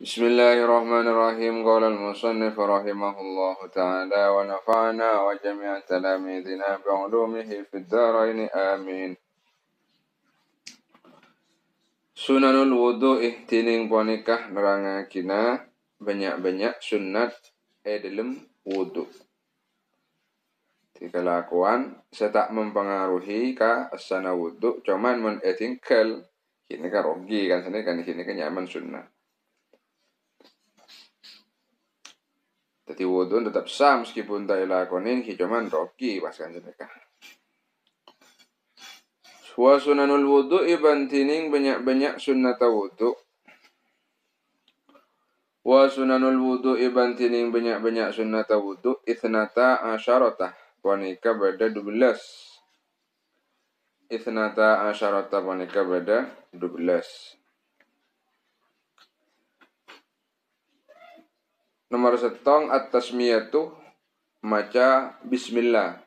Bismillahirrahmanirrahim. Qala al-musannif rahimahullahu ta'ala wa nafa'ana wa jami'a talamidina bi'ulumihi fid dharain amin. Sunanul wudu'i tining ponikah nerangakina banyak-banyak sunnat dalam wudu. Kelakuan setak mempengaruhi ka asana wudu cuman mun tinggal kini kan rogi kan sini kan kini kan nyaman sunnah. Jadi wudu tetap sah meskipun tak ilakonin cuman rogi pas kan sini kan. Wa sunanul wudu ibantining banyak-banyak sunnata wudu. Wa sunanul wudu ibantining banyak-banyak sunnata wudu ithnata asyarata wanika beda 12. Ithnata asyarata wanika beda 12. Nomor setong at-tasmiyatu maca bismillah.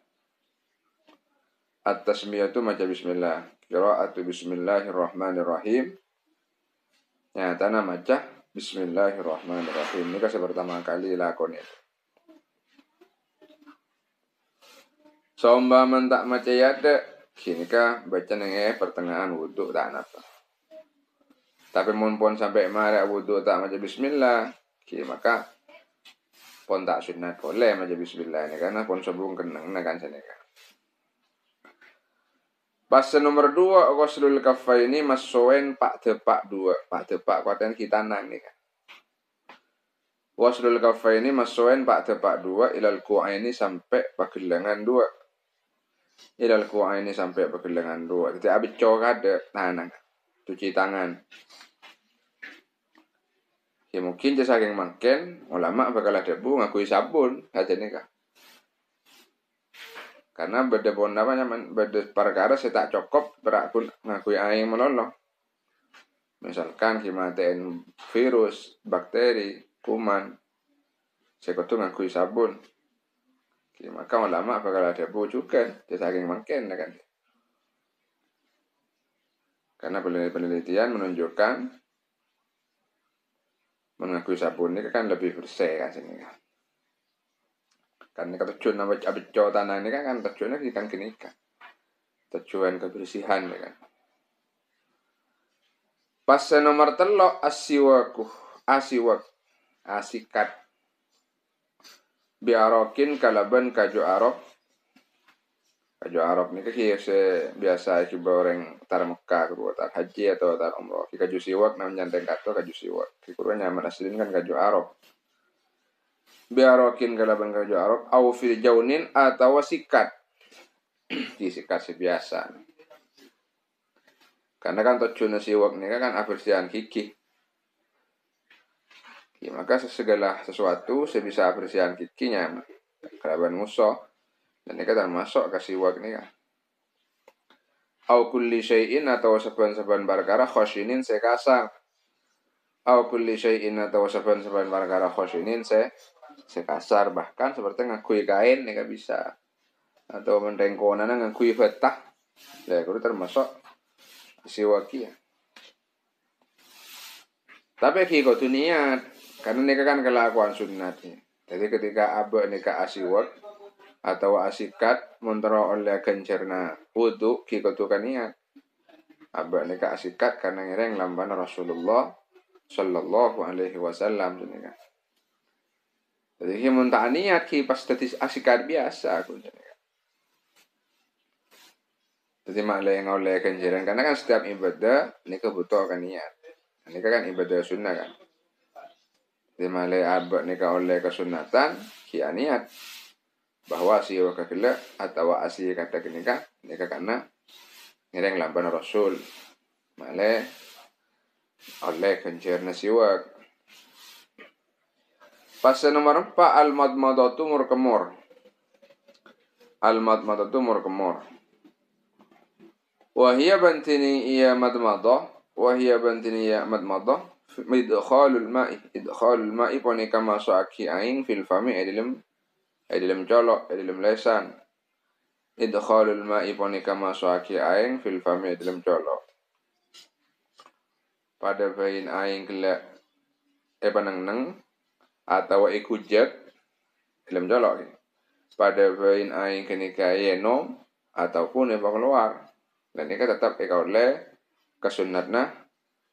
At-tasmiyatu maca bismillah. Qira'atu bismillahirrahmanirrahim. Nyatana maca bismillahirrahmanirrahim. Ini kasih pertama kali lakon itu. Somba mentak maca yada. Kini kah baca nengeh pertengahan wudhu tak napa. Tapi pun sampai marah wudhu tak maca bismillah. Kini maka pun tak sunat boleh maca bismillah ini karena pun sebelum kenang kan seneka. Pas nomor 2 ghuslul kaffaini masoen pak depak 2. Pak depak kuatan kita nang nih kan. Ghuslul kaffaini masoen pak depak 2 ilal ku'aini sampai pagelangan 2. Ilal ku'aini sampai pagelangan 2. Jadi abis coklat ada tangan. Cuci tangan. Ya mungkin jasa saking mangken ulama bakal ada bu ngakui sabun aja nih kan. Karena beda pun apa nyaman beda perkara saya tak cukup berakun ngakui aing meloloh. Misalkan himaten virus, bakteri, kuman, saya kudu ngakui sabun. Maka ulama bakal ada bu juga, saking mungkin kan. Karena penelitian menunjukkan mengakui sabun ini kan lebih bersih kan sini kan. Karena ketujuan nama abco tanah ini kan tujuannya kan gini kan. Tujuan kebersihan kan. Pas nomor 3 asikat biarokin kalaban kaju arok. Kaju arok ini biasa coba orang tar Mekah tar haji atau tar umroh. Kaju siwak namanya nyanteng kato kaju siwak. Kurang nyaman aslin kan kaju arok. Biarokin kalaban kaju arok au fil jaunin atau sikat. Disikat biasa. Karena kan tujuan siwak ini kan abersihan gigi. Ya, maka segala sesuatu sebisa abersihan giginya kalaban musuh dan ini kan termasuk ke siwak ini kan. Au kulli syai'in atau saban-saban perkara khosyinin sekasar. Au kulli syai'in atau saban-saban perkara khosyinin sekasar bahkan seperti ngakui kain ini kan bisa. Atau mendengkonan ngakui betah. Ya, itu termasuk siwak ya. Tapi kiko niat karena ini kan kelakuan sunat. Jadi ketika abah nikah asiwak atau asikat mentera oleh kencerna wudu kiko kan niat. Abah nikah asikat karena ngereng lamban Rasulullah sallallahu alaihi wasallam jenika. Jadi mun tak niat ki pas dadi asikat biasa aku jenika. Jadi makleh ngoleh kenceran karena kan setiap ibadah nikah butuh kan niat. Nikah kan ibadah sunnah kan. Di malai abad nikah oleh kesunatan kia niat bahwa siwa kakila atau asli kata nikah karena ngereng lamban Rasul malai oleh kencerna siwa. Pas nomor 4 al-madmadatu murkemur. Al-madmadatu murkemur. Wahia bantini iya madmadah. Wahia bantini iya madmadah. Idkhalul ma'i ponika masuk aing fil fami dalam colok dalam lesan. Idkhalul ma'i ponika masuk aing fil fami dalam colok. Pada bayin aing kelak panang atau ikujek dalam jolok pada bain aing kenika yeno ataupun keluar dan ini tetap oleh kesunatna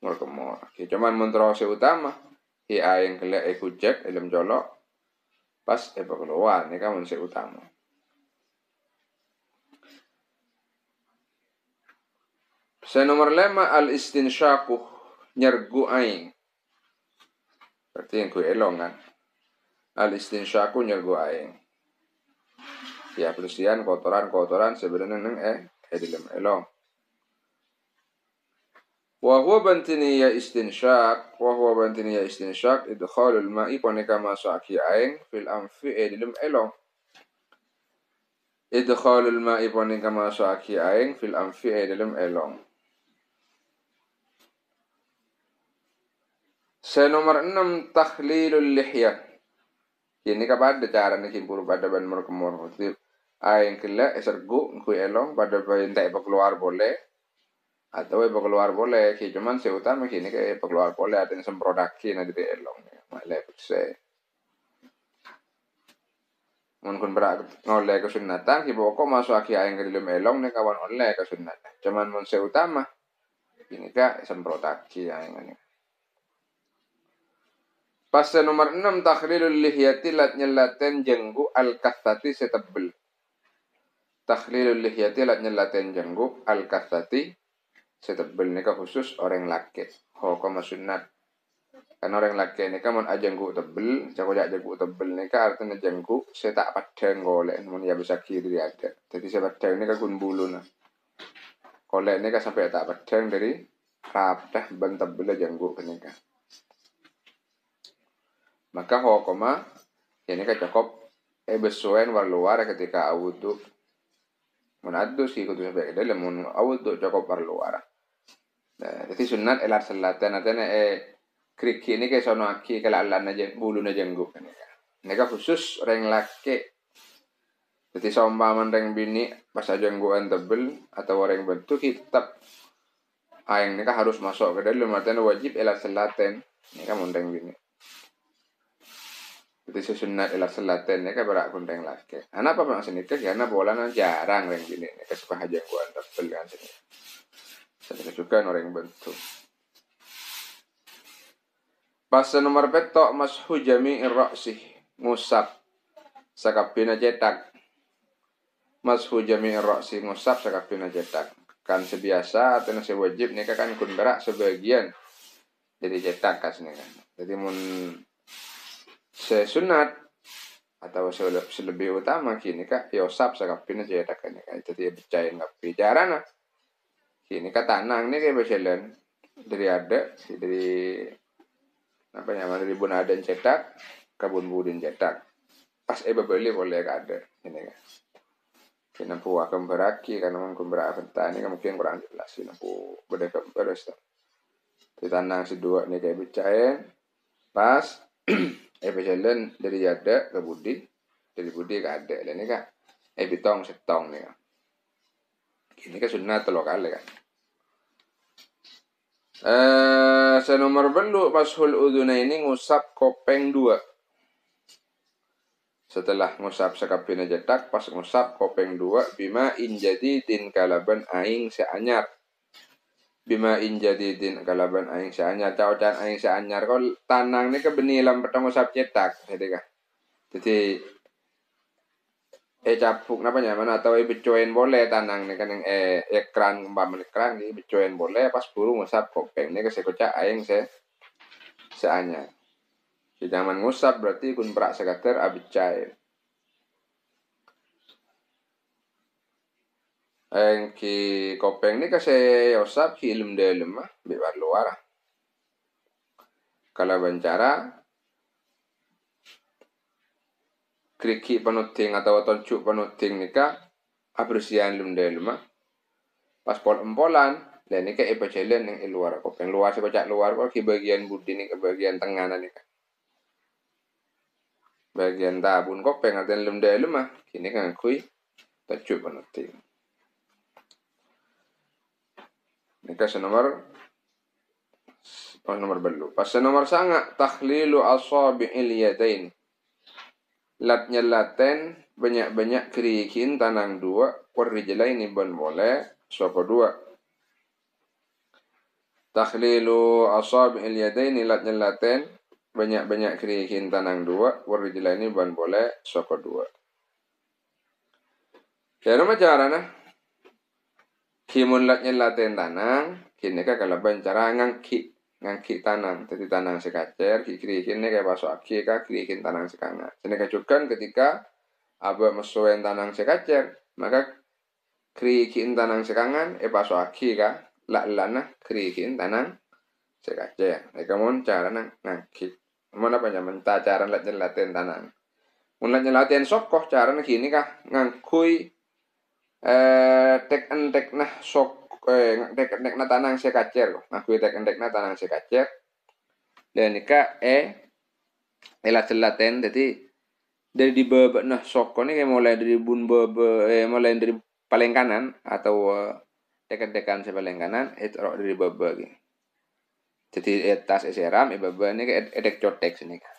ngurkemor cuman menterose utama aing kele ikujek dalam jolok pas keluar ini kan mense utama. Nomor 5 al istinsyaku nyergu aing. Berarti yang gue elong kan. Al istinsyaku nyergu aing. Ya bersihan kotoran sebenarnya neng dalam elong. Wa huwa bantiniya istinsyak idkhalul ma'i paneka masuk aki aing fil anfi dalam elong. Idkhalul ma'i paneka masuk aki aing fil anfi dalam elong. Nomor 6 takhlilul lihya. Ini kapan ada cara nih kimpur pada ban merkemor. Aing kela sergu ku elong pada bayin tak keluar boleh atau keluar boleh. Cuman seutama kini kayak keluar boleh ada yang semprodakin ada di elong. Malah se. Mungkin berak oleh kesunatan ki pokok masuk aki aing ke dalam elong nih kawan oleh kesunatan. Cuman mun seutama ini kak semprodakin aing ini. Pas nomor 6 takhlilul lihyati lat nyelaten jenggu al-kathati setebel. Takhlilul lihyati lat nyelaten jenggu al-kathati setebel nika khusus orang laki. Hukum sunat. Karena orang laki nika mun ajenggu tebel, jak jenggu tebel nika artinya jenggu setak padang golek mun ya bisa kiri ada. Jadi sepadang nika kun buluna. Golek nika sampai tak padang dari rapdah ban tebel jenggu nika. Maka hokoma ini kan cukup besuan war luar ketika awudu menadu sih kudu sampai dalam mun awudu cukup war luar. Nah, jadi sunat elar selatan atene kriki ini kayak sono aki kalau alan aja bulu na jengguk ini. Neka khusus reng laki. Jadi seumpama reng bini pas jengguan tebel atau reng bentuk kitab ayang neka harus masuk ke dalam artinya wajib elar selatan. Neka mun reng bini. Itu sunat ila selatan ni kan berak kunteng laki. Anak apa maksud nikah? Karena bola jarang orang gini. Nikah suka haja kuan tebel kan sini. Saya juga orang bentuk. Pas nomor petok mashu jami'ir ra'sih ngusap sakapina cetak. Mashu jami'ir ra'sih ngusap sakapina cetak. Kan sebiasa atau nasi wajib nikah kan kun berak sebagian dari cetak kas nih kan. Jadi mun sesunat atau selebih utama kini kak yosap sakapina cetak kan itu dia percaya nggak bicara nah kini kak tanang nih kayak berjalan dari ada dari apa namanya dari bun aden cetak kabun budin cetak pas beli boleh ada ini kan kena puak kemberaki karena kemberak petani kan mungkin kurang jelas ini pu beda beres di tanang si dua nih kayak percaya pas berjalan dari ada ke budi, dari budi ke ada. Dan ini kan bitong setong nih kan. Ini kan sunat lokal kan. Senomor belu pashul uduna ini ngusap kopeng 2. Setelah ngusap sekapina jedak, pas ngusap kopeng 2, bima injadi din kalaban aing seanyar. Bima injadidin kalaban aing seanyar caudan aing seanyar kau tanang ni ke benilam petang usap cetak jadi capuk apa nyaman atau becoin boleh tanang ni kan yang ekran umpama ekran ni becoin boleh pas burung ngusap kopeng ni ke sekocak aing seanyar si zaman ngusap berarti kun berak sekater abicai. Yang ki kopeng ni kasi usap ki ilum dalam biar luar. Kalau bancara kriki panuting atau toncuk panuting nika apresian ilum dalam pas pol empolan dan nika ipacelen yang luar kopeng luar sebacak luar kok ki bagian budi ni ke bagian tengah nika. Bagian tabun kopeng atau ilum dalam kini kan kui toncuk panuting. Nika nomor Oh, nomor belu. Pas nomor sanga takhlilu asabi'il yadain. Lat nyelaten banyak-banyak kerikin tanang dua, warrijlaini ban boleh sapa dua. Takhlilu asabi'il yadain lat nyelaten banyak-banyak kerikin tanang dua, warrijlaini ban boleh sapa dua. Cara carana kimun lat nyelaten tanang, kini ka kalaban cara ngangki tanang, jadi tanang sekacer, kirikin kayak pasok aki ka kirikin tanang sekanga. Sini kacukan ketika aba mesuen tanang sekacer, maka kirikin tanang sekangan, pasok aki ka lana kirikin tanang sekacer. Mereka mon cara ngangki, mon apa nyaman ta cara lat nyelaten tanang. Mun lat nyelaten sokoh cara kini ka ngangkui tek entek nah sok tek entek nah tanang sekacer, ngangkui tek entek nah tanang sekacer. Dan nika elat celaten jadi dari di bawah nah soko nih mulai dari mulai dari paling kanan atau dekan-dekan sepaling kanan itu dari bawah gitu. Jadi atas seram bawah ini kayak edek cotek sini kan.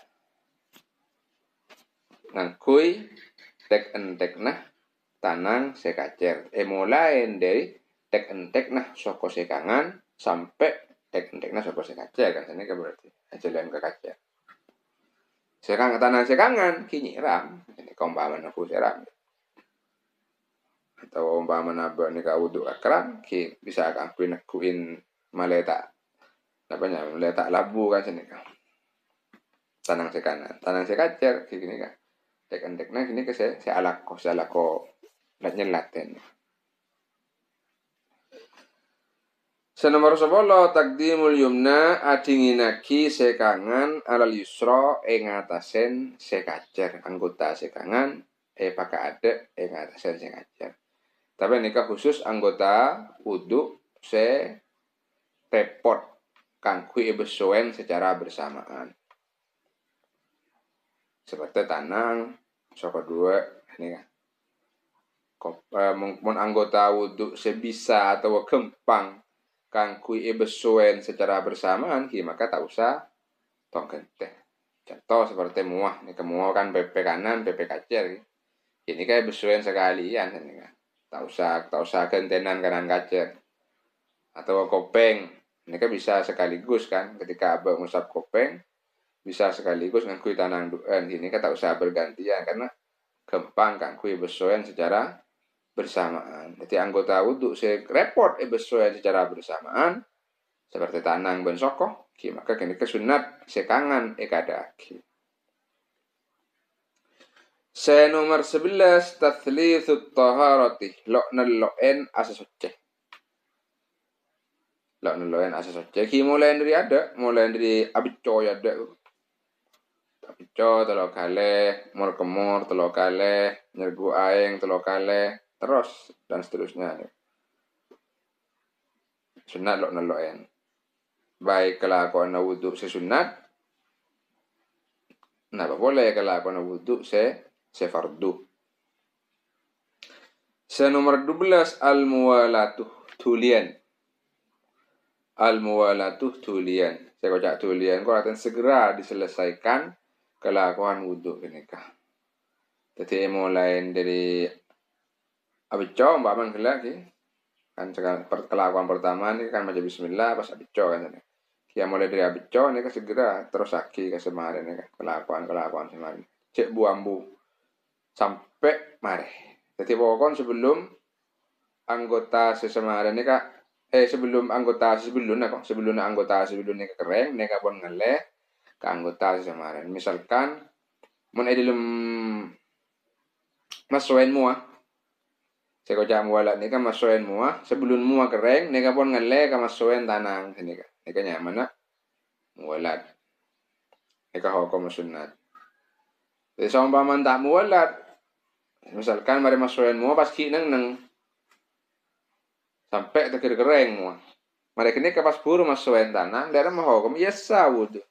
Ngangkui tek entek nah tanang sekacer. Mulai dari tek entek nah soko sekangan sampai tek entek nah soko sekacer kan sini kan berarti jalan ke kacer. Sekang tanang sekangan kini ram ini umpama aku seram atau umpama naba ni ka wudu akram ki bisa akuin maleta apa nya maleta labu kan sini kan tanang sekanan tanang sekacer kini kan tek-tekna kini ke se alako lat nyelaten. Senomor 10 takdimul yumna adinginaki sekangan alal yusra ing atasen sekacer anggota sekangan pakai adek ing atasen sekacer. Tapi nikah khusus anggota wudu se repot kang kui besoen secara bersamaan. Seperti tanang soko dua ini kan. Mun anggota wudu sebisa atau kempang kang kui besoen secara bersamaan maka tak usah tong genteh. Contoh seperti muah, ini muah kan PP kanan, PP kacer. Ini kayak besoen sekalian ini kan. Tak usah gentenan kanan kacer. Atau kopeng, ini kan bisa sekaligus kan. Ketika abang ngusap kopeng, bisa sekaligus ngangkui tanang duen. Ini kan tak usah bergantian karena gempang kan kui besoen secara bersamaan. Jadi anggota wudhu repot besoen secara bersamaan seperti tanang ben sokoh, maka kini kesunat sekangan kadaki. Nomor 11 tathlithut taharati lo'en asa suci. Lo'en asa suci. Mulai dari abicco ya ada. Abicco telo kale, mur kemur telo kale, nyerbu aeng telo kale, terus dan seterusnya. Sunat lo'en. Baik kelakuan wudhu sesunat. Nah, boleh kelakuan wudhu sefardu. Nomor 12 al-muwalatuh tulian. Al-muwalatuh tulian. Saya kocak tulian kok akan segera diselesaikan kelakuan wudhu ini kah. Jadi mulai dari abicco mbak man lagi kan kelakuan pertama ini kan baca bismillah pas abicco kan ini. Ya mulai dari abicco ini kan segera terus aki ke semarin ini kan kelakuan semarin. Cek buambu sampai mare. Jadi pokoknya sebelum anggota sesemaran ini kak sebelum anggota sebelumnya kering neka pun ngele ke anggota sesemaran. Misalkan mun edilum masuin muah saya kocak mualat neka masuin muah sebelum muah kering neka pun ngele ke masuin tanang sini kak neka nyaman mualat neka hukum sunat. Jadi seumpama tak mualat misalkan mari masuin muah pas neng sampai terkir kering muah. Mereka ini kapas buru masuin tanang daerah mau hukum yesa wudu.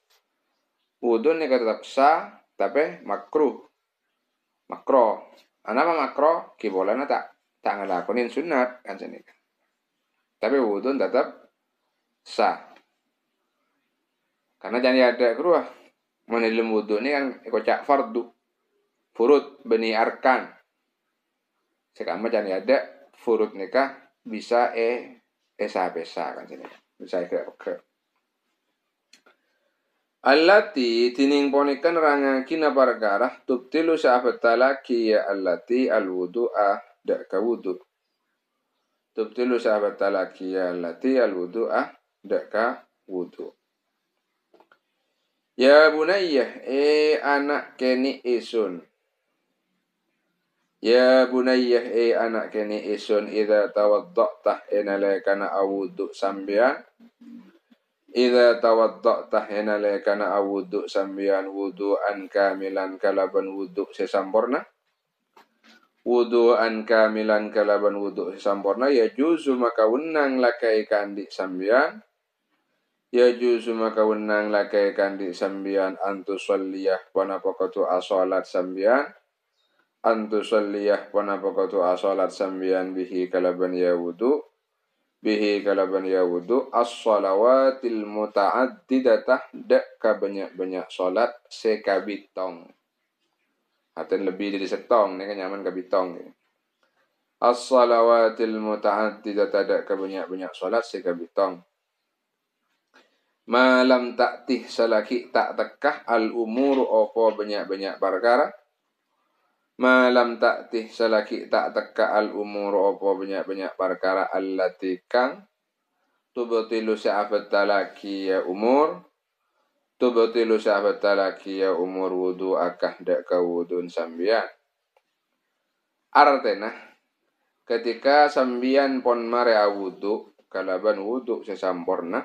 Wudu ini tetap sah tapi makruh. Anapa makruh? Kibolana tak ngelakuin sunat kan sini. Tapi wudu tetap sah. Karena jangan ada keruah. Menilai wudu ini kan kocak fardu. Furud beni arkan. Sekarang jangan ada furud nikah bisa esa-pesa kan sini. Bisa ke. Allati tining ponikan rangangkina perkara tubtilu sa'abatalaki ya allati alwudu'a da'ka wudu. Tubtilu sa'abatalaki ya allati alwudu'a da'ka wudu. Ya bunayyah anak keni isun. Ya bunayyah anak keni isun idza tawadda'ta inalakana awudu sambian. Idza tawadda'ta hinalakana awudu sambian wudu'an kamilan kalaban wudu sesampurna. Wudu'an kamilan kalaban wudu sesampurna yajuzu maka wenang lakai kandi sambian. Yajuzu maka wenang lakai kandi sambian antusalliyah panapakatu asalat sambian. Antusalliyah panapakatu asalat sambian bihi kalaban ya wudu. Bihi kalaban ya wudu as-salawatil muta'addidatah dak banyak-banyak salat sekabitong. Atau lebih dari setong ni kan nyaman kabitong. As-salawatil muta'addidatah dak banyak-banyak salat sekabitong. Malam ta'tih salaki tak tekah al-umuru opo banyak-banyak perkara. Malam ta'tih salaki tak teka al-umur apa banyak-banyak perkara allati kang tubtilu sa'abat talaki ya umur tubtilu sa'abat talaki ya umur wudu akah dak ka wudun sambian. Artena ketika sambian pon mare wudu kalaban wudu sesampurna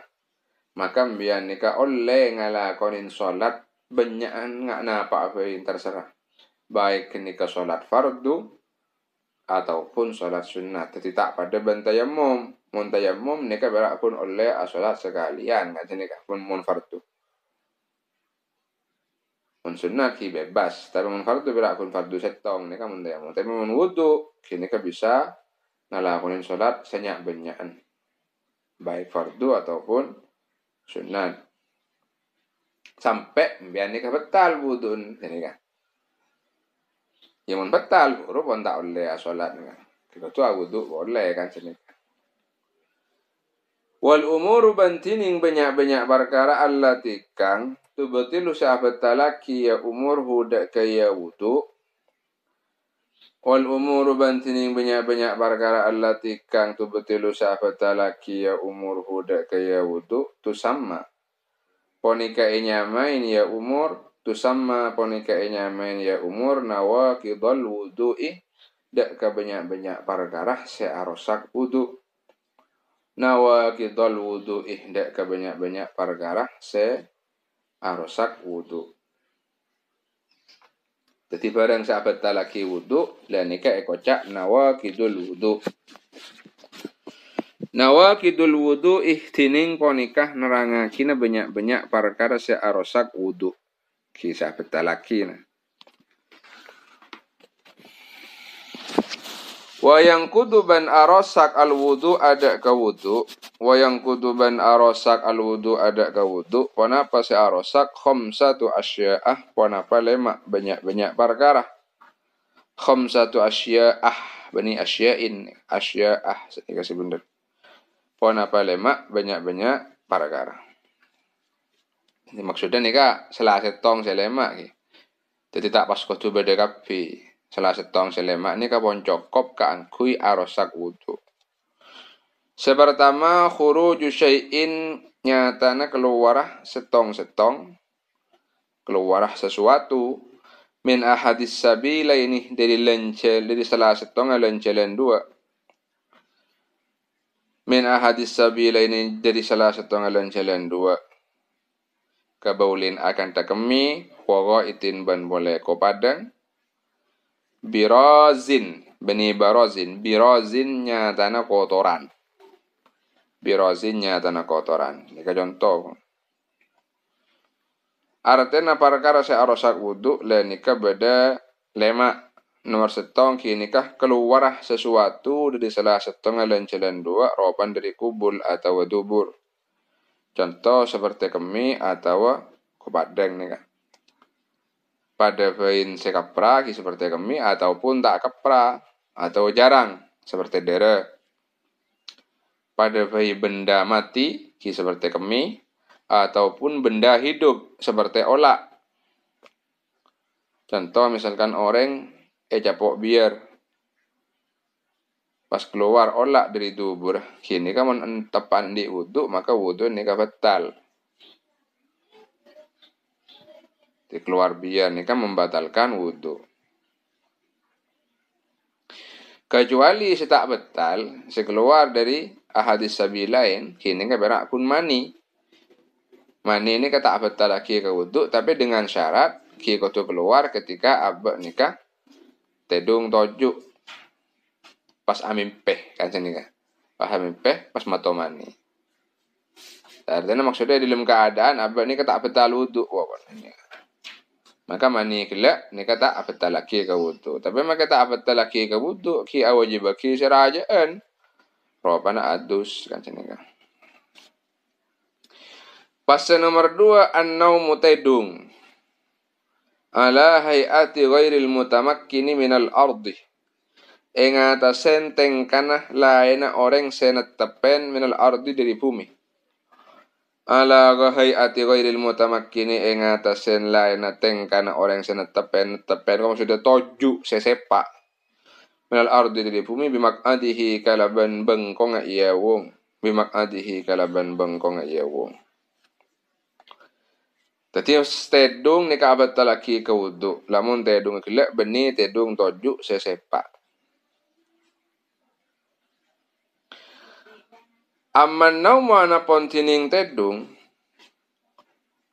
maka mbian nika oleh ngalakonin salat banyakan ngak napa yang terserah. Baik ketika sholat fardu ataupun sholat sunnah. Jadi tak pada bentayamum. Muntayamum nika berak pun oleh sholat sekalian. Kan nika pun mun fardu. Mun sunnah ki bebas. Tapi mun fardu berak pun fardu setong. Nika muntayamum. Tapi mun wudu kini ka bisa ngalakunin sholat senyak benyaan. Baik fardu ataupun sunnah. Sampai biar nika betal wudun. Ini kan. Ya mun batal guru pun tak oleh salat kan. Kita tu wudu boleh kan sini. Wal umuru bantining banyak-banyak perkara allati kang tubtilu sa'abat talaki ya umur huda kaya wudu. Wal umuru bantining banyak-banyak perkara allati kang tubtilu sa'abat talaki ya umur huda kaya wudu tu sama. Ponika inyamain ya umur tusamma ponika nyamain ya umur nawaqidul wudu'i dak ka banyak-banyak perkara searosak wudu. Nawaqidul wudu'i dak ka banyak-banyak perkara searosak wudu. Jadi barang sahabat talaki wudu lan nika ekocak nawaqidul wudu. Nawaqidul wudu'i tining ponikah nerangakina banyak-banyak perkara searosak wudu. Kisah betalaki na. Wayang kuduban arosak al wudu ada ka wudu. Wayang kuduban arosak al wudu ada ka wudu. Panapa si arosak khamsatu asya'ah. Panapa lema banyak-banyak perkara. Khamsatu asya'ah. Bani asya'in. Asya'ah. Saya kasih bener. Panapa lema banyak-banyak perkara. Ini maksudnya nih kak, salah setong selema ki. Jadi tak pas kudu beda kapi. Salah setong selema ini kak pon cokop kaangkui arosak wudu. Sepertama khuruju syai'in nyatana keluar setong-setong. Keluar sesuatu. Min ahadis sabila ini dari lencel dari salah setong lencelan dua. Min ahadis sabila ini dari salah setong lencelan dua. Kabaulin akan takemi wawa itin ban boleh kopadang birazin bani barazin birazin tanah kotoran birazin tanah kotoran ini contoh artinya perkara searosak wudu dan nikah beda lema nomor setong kini kah keluar sesuatu dari salah setengah lencelan dua ropan dari kubul atau dubur. Contoh seperti kemi atau kepadeng nih kan. Pada bain sekapra ki seperti kemi ataupun tak kepra atau jarang seperti dere. Pada bayi benda mati ki seperti kemi ataupun benda hidup seperti olak. Contoh misalkan orang capok biar pas keluar olak dari tubuh, kini kan tepan di wudhu, maka wudhu ini batal. Di keluar biar ini kan membatalkan wudhu. Kecuali setak batal, sekeluar dari ahadis sabi lain, kini kan berak kun mani. Mani ini kata batal lagi ke wudhu, tapi dengan syarat ki kotu keluar ketika abak nikah tedung tojuk pas amimpeh kan sini kan. Pas amimpeh pas matomani. Artinya maksudnya dalam keadaan abak ini kata batal wudhu. Maka mani kelak ni kata batal lagi ke wudhu. Tapi maka kata batal lagi ke wudhu ki awajib ki serajaan. Ropana adus kan sini kan. Fase nomor 2 an-naumu tedung. Ala hayati ghairil mutamakkini minal ardi. Ing atasen tengkanah laena orang senetepen minal ardi dari bumi. Ala hayati ghairil mutamakkini ing atasen laena tengkanah orang senetepen kamu sudah toju sesepak minal ardi dari bumi bimakadihi kalaban bengkong iya wong. Bimakadihi kalaban bengkong iya wong. Tadi tedung ni kabat talaki ke wudhu. Lamun tedung kelak beni tedung tojuk sesepak. Amman naumu anapun tining tedung.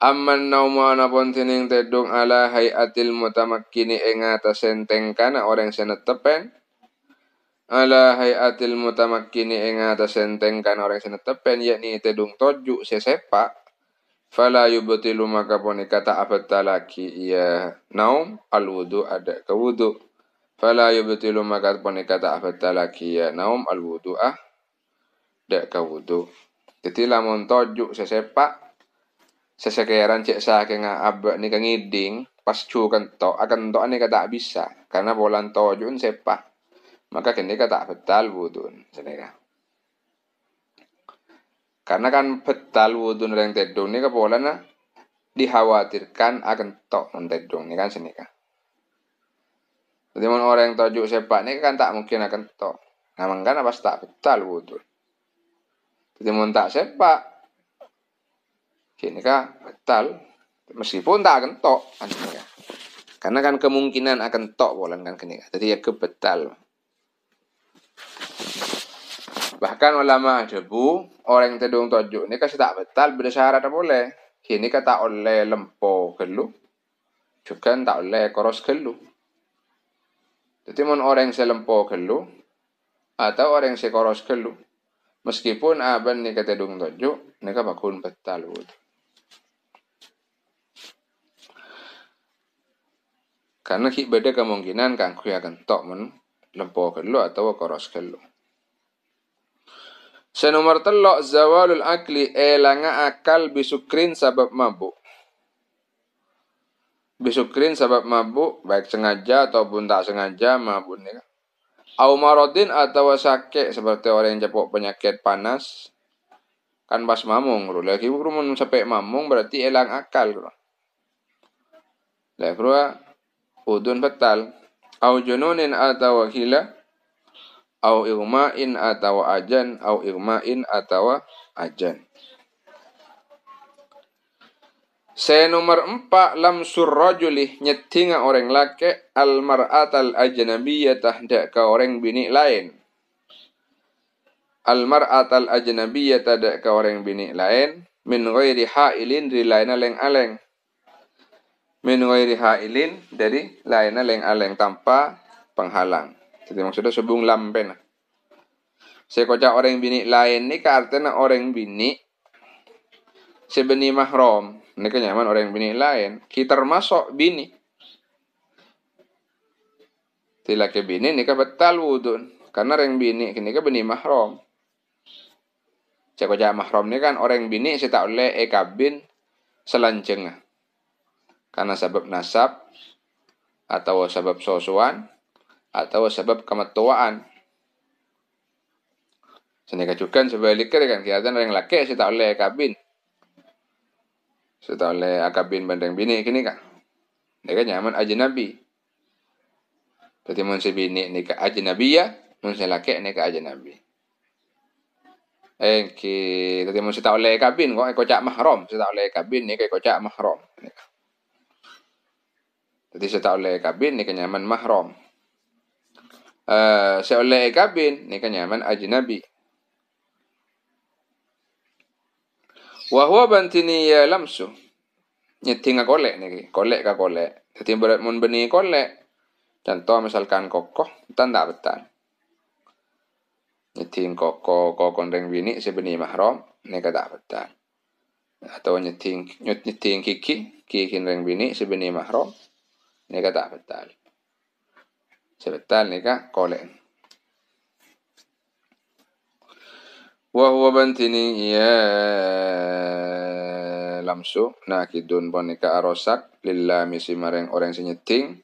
Amman naumu anapun tining tedung ala hayatil mutamakkini ingatasen tengkana orang senetepen. Ala hayatil mutamakkini ingatasen tengkana orang senetepen. Yakni tedung tojuk sesepak. Fala yubtilu maka poni kata abatalaki iya naum al wudu ada ke wudu. Fala yubtilu maka poni kata abatalaki iya naum al wudu ada ke wudu. Jadi lamun tojuk sesepak sesekeran cek saking abak ni ngiding pas cu kentok akan tok ni kata bisa karena bolan tojuk sepak. Maka kini kata batal wudu seneka. Karena kan betal wudhu yang tedung ini kepolanya dikhawatirkan akan tok mentedung ini kan sini kan. Jadi orang yang tojuk sepak ini kan tak mungkin akan tok. Nah makanya pas tak betal wudhu. Jadi tak sepak, ini kan betal meskipun tak akan tok kan sini kan. Karena kan kemungkinan akan tok bolan kan kini kan. Jadi ya kebetal. Bahkan ulama debu orang yang tedung tojuk ini kasih tak betal bersyarat boleh. Kini kata oleh lempo gelu, juga tak oleh koros gelu. Jadi orang yang selempo gelu atau orang yang sekoros gelu, meskipun aban ni tedung tojuk, ni bakun betal wud. Karena beda kemungkinan kan kuya akan tok men lempo gelu atau koros gelu. Senomor telok zawalul akli elanga akal bisukrin sabab mabuk. Bisukrin sabab mabuk baik sengaja ataupun tak sengaja mabuk ni. Au maradin atau sakit seperti orang yang jepok penyakit panas kan pas mamung lagi mun sampai mamung berarti elang akal. Lah udun batal. Au jununin atau hila au igma'in atau ajan au igma'in atau ajan. Nomor 4 lamsur rajuli nyetinga orang laki al mar'atal ajnabiyyah dak ka orang bini lain. Al mar'atal ajnabiyyah dak ka orang bini lain min ghairi hailin dari lain aleng-aleng. Min ghairi hailin dari lain aleng-aleng tanpa penghalang. Jadi maksudnya sebung lampen. Sekocak orang bini lain ni artinya orang bini sebeni mahram. Ini kenyaman orang bini lain. Kita termasuk bini. Tila ke bini ni betal wudun. Karena orang bini kini ke bini mahram. Sekojak mahram ni kan orang bini saya tak oleh kabin selanjeng. Karena sebab nasab atau sebab sosuan atau sebab kemetuaan. Senika juga sebaliknya kan kelihatan orang laki saya tak oleh kabin. Saya tak oleh kabin bandeng bini kini kan. Dia kan nyaman ajnabi. Jadi mun si bini ni ka ajnabiyah, mun si laki ni ka ajnabi. Jadi mun si tak oleh kabin kok kocak mahram, si tak oleh kabin ni kocak mahram. Jadi si tak oleh kabin ni nyaman mahram. Si oleh kabin ni nyaman ajnabi. Wa huwa bantini ya lamsu. Nyeting kolek niki, kolek ka kolek. Jadi mun beni kolek, contoh misalkan kokoh, tanda betal. Nyeting kokoh kondeng bini sebeni mahram, nika tak betal. Atau nyeting kiki reng bini sebeni mahram, nika tak betal. Sebetal nika kolek. Wa huwa bantini ya lamsu nakidun bonika arosak lillami simareng orang senyeting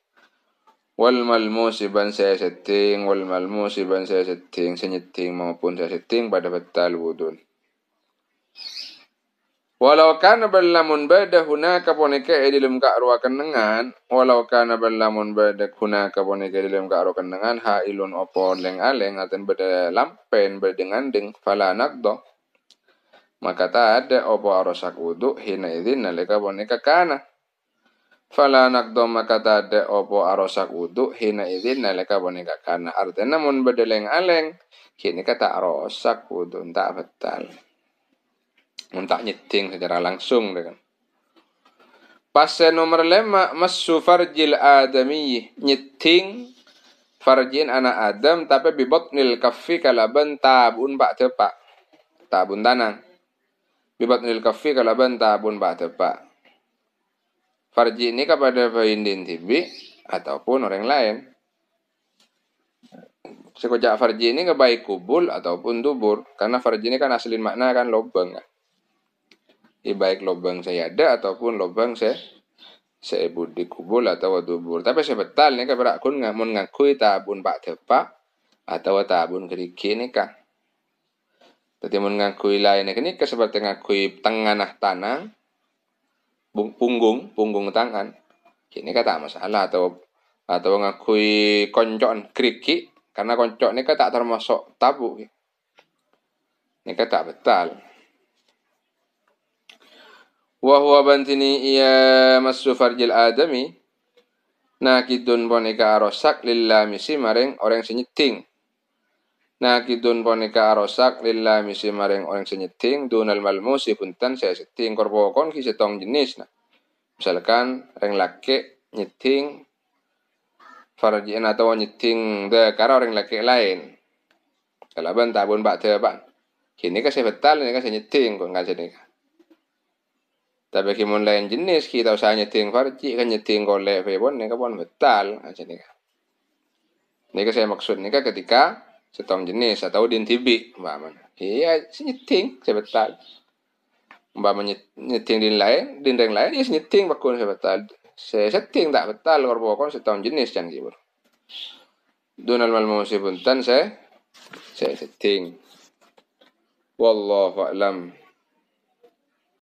wal malmusi ban saya setting wal malmusi ban saya setting senyeting maupun saya setting pada betal wudun. Walau kana ballamun bada hunaka bonika edilum ka arwa kenengan walau kana ballamun bada hunaka bonika edilum ka arwa kenengan hailun opo leng aleng aten beda lampen berdengan deng fala nakdo maka tak ada opo arosak wudu hina idzin nalika bonika kana fala nakdo maka tak ada opo arosak wudu hina idzin nalika bonika kana artinya mun beda leng aleng kini kata arosak wudu tak betal. Mun tak nyeting secara langsung kan. Pasal nomor 5 massu farjil adami nyeting farjin anak Adam tapi bibotnil kaffi kalaban tabun bak tepak. Tabun tanang. Bibotnil kaffi kalaban tabun bak tepak. Farji ini kepada baindin tibi ataupun orang lain. Sekojak farji ini kebaik kubul ataupun dubur karena farji ini kan aslin makna kan lobang kan. Baik lubang saya ada ataupun lubang saya budi kubul atau dubur. Tapi sebetal ni kan berakun ngamun ngakui tabun bak tepak atau tabun keriki ni kan. Jadi mun ngakui lain ni kan seperti ngakui tengah tanang, punggung tangan. Kini kan tak masalah atau ngakui koncok keriki karena koncok ni kan tak termasuk tabu. Ni kan tak betal. Wa huwa bantini iya massu farjil adami nakidun bonika arosak lillamisi maring orang senyeting. Nakidun bonika arosak lillamisi maring orang senyeting dunal malmusi punten saya seting korbokon ki setong jenis nah. Misalkan orang laki nyeting farjin atau nyeting dekara orang laki lain. Kalaban tabun bak teban. Kini ka saya betal ni ka saya nyeting kok enggak jadi. Tapi kimun lain jenis kita usah nyeting farji kan nyeting golek pebon ni pun betal aja nih. Ini saya maksud ni ketika setong jenis atau din tibi umpama. Iya nyeting saya betal. Umpama nyeting din reng lain ya nyeting bakun saya betal. Saya setting tak betal korbokon setong jenis can gitu. Dunal malmusi punten saya setting. Wallahu a'lam.